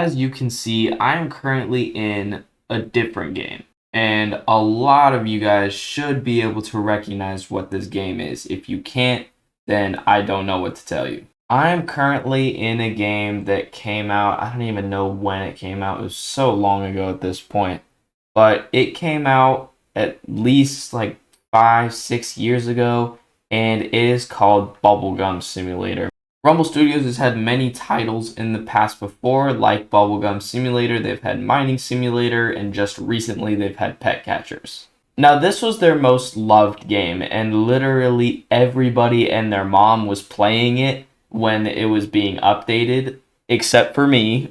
as you can see, I'm currently in a different game. And a lot of you guys should be able to recognize what this game is. If you can't, then I don't know what to tell you. I'm currently in a game that came out, I don't even know when it came out. It was so long ago at this point. But it came out at least like 5, 6 years ago, and it is called Bubblegum Simulator. Rumble Studios has had many titles in the past before, like Bubblegum Simulator, they've had Mining Simulator, and just recently they've had Pet Catchers. Now, this was their most loved game, and literally everybody and their mom was playing it when it was being updated, except for me,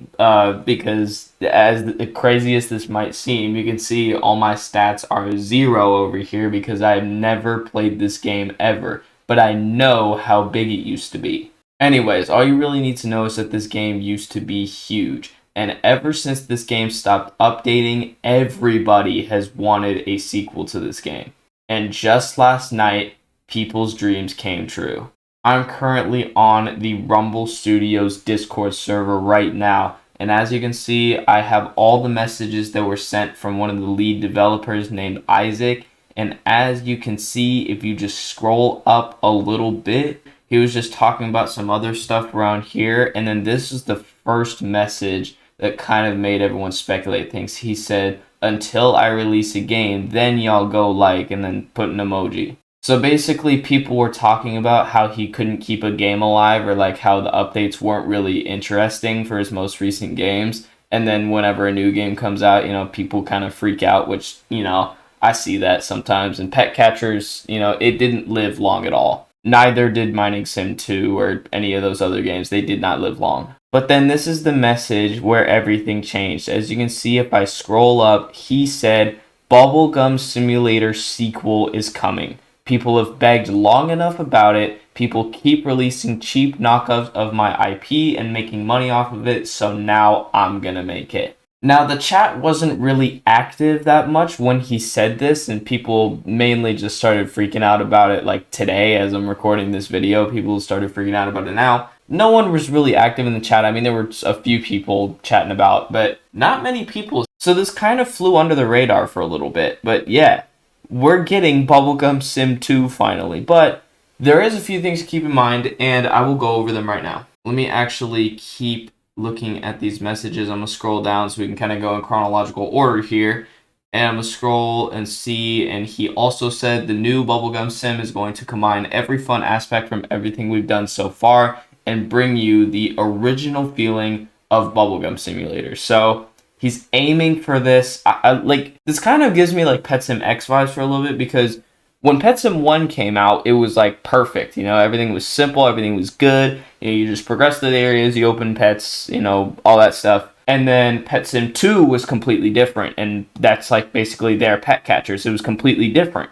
because as crazy as this might seem, you can see all my stats are 0 over here because I've never played this game ever, but I know how big it used to be. Anyways, all you really need to know is that this game used to be huge, and ever since this game stopped updating, everybody has wanted a sequel to this game. And just last night, people's dreams came true. I'm currently on the Rumble Studios Discord server right now, and as you can see, I have all the messages that were sent from one of the lead developers named Isaac, and as you can see, if you just scroll up a little bit, he was just talking about some other stuff around here, and then this is the first message that kind of made everyone speculate things. He said, "Until I release a game, then y'all go like," and then put an emoji. So basically, people were talking about how he couldn't keep a game alive, or like how the updates weren't really interesting for his most recent games. And then whenever a new game comes out, people kind of freak out, which, I see that sometimes. And Pet Catchers, it didn't live long at all. Neither did Mining Sim 2 or any of those other games. They did not live long. But then this is the message where everything changed. As you can see, if I scroll up, he said, "Bubblegum Simulator sequel is coming. People have begged long enough about it. People keep releasing cheap knockoffs of my IP and making money off of it, so now I'm gonna make it." Now, the chat wasn't really active that much when he said this, and people mainly just started freaking out about it like today as I'm recording this video. People started freaking out about it now. No one was really active in the chat. I mean, there were a few people chatting about, but not many people. So this kind of flew under the radar for a little bit. But yeah, we're getting Bubblegum Sim 2 finally. But there is a few things to keep in mind, and I will go over them right now. Let me actually keep looking at these messages. I'm going to scroll down so we can kind of go in chronological order here. And I'm going to scroll and see, and he also said the new Bubblegum Sim is going to combine every fun aspect from everything we've done so far and bring you the original feeling of Bubblegum Simulator. So he's aiming for this. Like, this kind of gives me like Pet Sim X vibes for a little bit, because when Pet Sim 1 came out, it was like perfect. Everything was simple, everything was good. You just progress to the areas, you open pets, all that stuff. And then Pet Sim 2 was completely different, and that's like basically their Pet Catchers. It was completely different,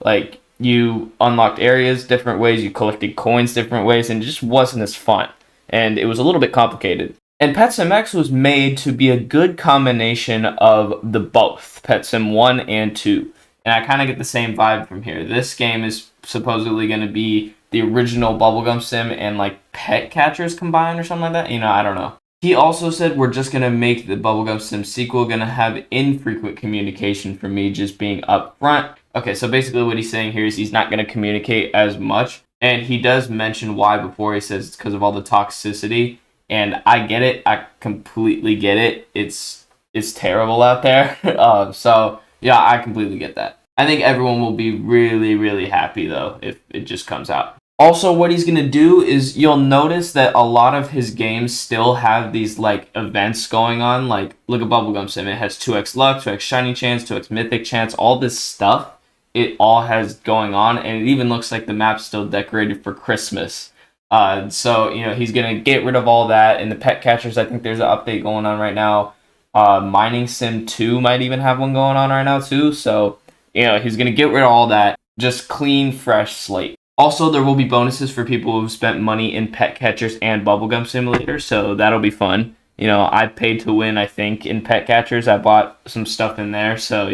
Like, you unlocked areas different ways, you collected coins different ways, and it just wasn't as fun. And it was a little bit complicated. And Pet Sim X was made to be a good combination of the both, Pet Sim 1 and 2. And I kind of get the same vibe from here. This game is supposedly going to be the original Bubblegum Sim and like Pet Catchers combined or something like that. I don't know. He also said we're just going to make the Bubblegum Sim sequel going to have infrequent communication from me just being upfront. Okay, so basically what he's saying here is he's not going to communicate as much. And he does mention why before. He says it's because of all the toxicity. And I get it. I completely get it. It's terrible out there. So yeah, I completely get that. I think everyone will be really, really happy, though, if it just comes out. Also, what he's going to do is you'll notice that a lot of his games still have these, like, events going on. Like, look at Bubblegum Sim. It has 2x Luck, 2x Shiny Chance, 2x Mythic Chance, all this stuff. It all has going on, and it even looks like the map's still decorated for Christmas. So, he's going to get rid of all that. And the Pet Catchers, I think there's an update going on right now. Mining Sim 2 might even have one going on right now too. So, he's going to get rid of all that. Just clean, fresh slate. Also, there will be bonuses for people who've spent money in Pet Catchers and Bubblegum Simulator. So that'll be fun. I paid to win, I think, in Pet Catchers. I bought some stuff in there. So,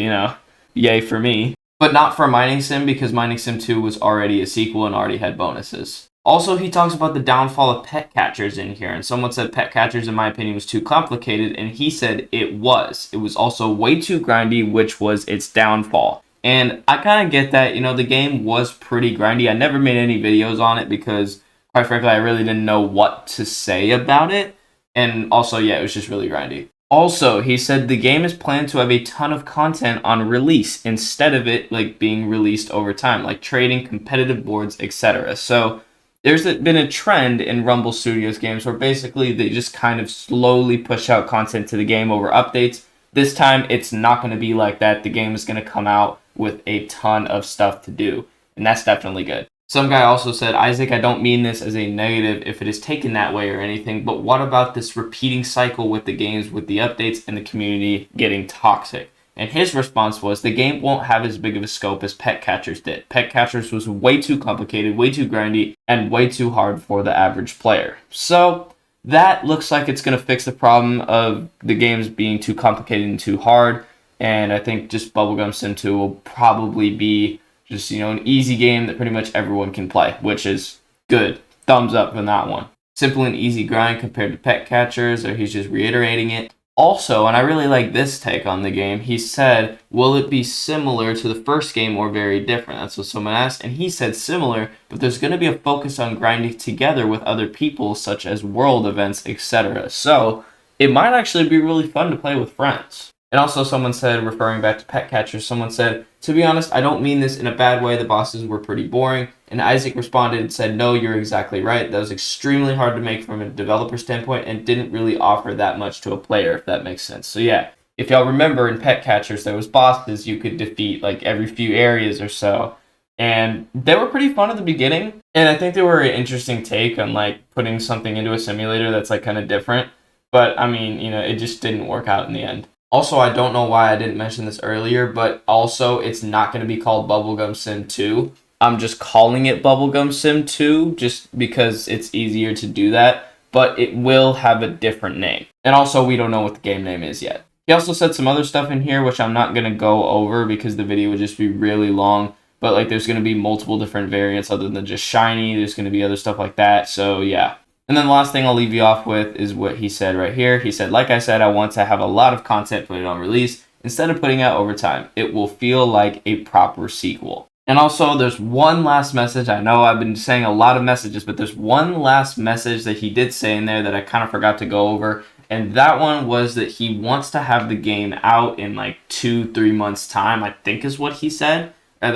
yay for me. But not for Mining Sim, because Mining Sim 2 was already a sequel and already had bonuses. Also, he talks about the downfall of pet catchers in here, and someone said pet catchers, in my opinion, was too complicated, and he said it was. It was also way too grindy, which was its downfall. And I kind of get that. The game was pretty grindy. I never made any videos on it because, quite frankly, I really didn't know what to say about it. And also, yeah, it was just really grindy. Also, he said the game is planned to have a ton of content on release instead of it being released over time, like trading, competitive boards, etc. So there's been a trend in Rumble Studios games where basically they just kind of slowly push out content to the game over updates. This time, it's not going to be like that. The game is going to come out with a ton of stuff to do, and that's definitely good. Some guy also said, Isaac, I don't mean this as a negative if it is taken that way or anything, but what about this repeating cycle with the games, with the updates and the community getting toxic? And his response was, the game won't have as big of a scope as Pet Catchers did. Pet Catchers was way too complicated, way too grindy, and way too hard for the average player. So that looks like it's going to fix the problem of the games being too complicated and too hard. And I think just Bubblegum Sim 2 will probably be just, an easy game that pretty much everyone can play, which is good. Thumbs up on that one. Simple and easy grind compared to Pet Catchers, or he's just reiterating it. Also, and I really like this take on the game, he said, will it be similar to the first game or very different? That's what someone asked, and he said similar, but there's going to be a focus on grinding together with other people, such as world events, etc. So, it might actually be really fun to play with friends. And also someone said, referring back to Pet Catchers, someone said, to be honest, I don't mean this in a bad way, the bosses were pretty boring. And Isaac responded and said, no, you're exactly right. That was extremely hard to make from a developer standpoint and didn't really offer that much to a player, if that makes sense. So yeah, if y'all remember in Pet Catchers, there was bosses you could defeat every few areas or so. And they were pretty fun at the beginning. And I think they were an interesting take on putting something into a simulator that's kind of different. But I mean, it just didn't work out in the end. Also, I don't know why I didn't mention this earlier, but also it's not going to be called Bubblegum Sim 2. I'm just calling it Bubblegum Sim 2 just because it's easier to do that, but it will have a different name. And also, we don't know what the game name is yet. He also said some other stuff in here, which I'm not going to go over because the video would just be really long, but there's going to be multiple different variants other than just shiny. There's going to be other stuff like that, so yeah. And then the last thing I'll leave you off with is what he said right here. He said, like I said, I want to have a lot of content put it on release instead of putting out over time. It will feel like a proper sequel. And also, there's one last message. I know I've been saying a lot of messages, but there's one last message that he did say in there that I kind of forgot to go over. And that one was that he wants to have the game out in 2-3 months' time, I think is what he said. Or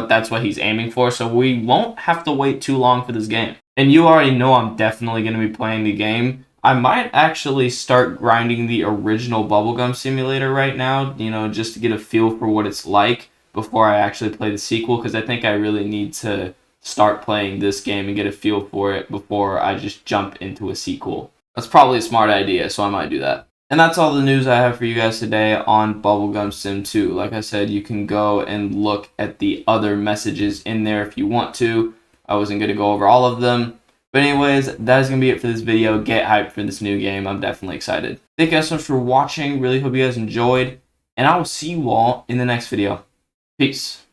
that's what he's aiming for. So we won't have to wait too long for this game. And you already know I'm definitely going to be playing the game. I might actually start grinding the original Bubblegum Simulator right now, just to get a feel for what it's like before I actually play the sequel, because I think I really need to start playing this game and get a feel for it before I just jump into a sequel. That's probably a smart idea, so I might do that. And that's all the news I have for you guys today on Bubblegum Sim 2. Like I said, you can go and look at the other messages in there if you want to. I wasn't going to go over all of them. But anyways, that is going to be it for this video. Get hyped for this new game. I'm definitely excited. Thank you guys so much for watching. Really hope you guys enjoyed. And I will see you all in the next video. Peace.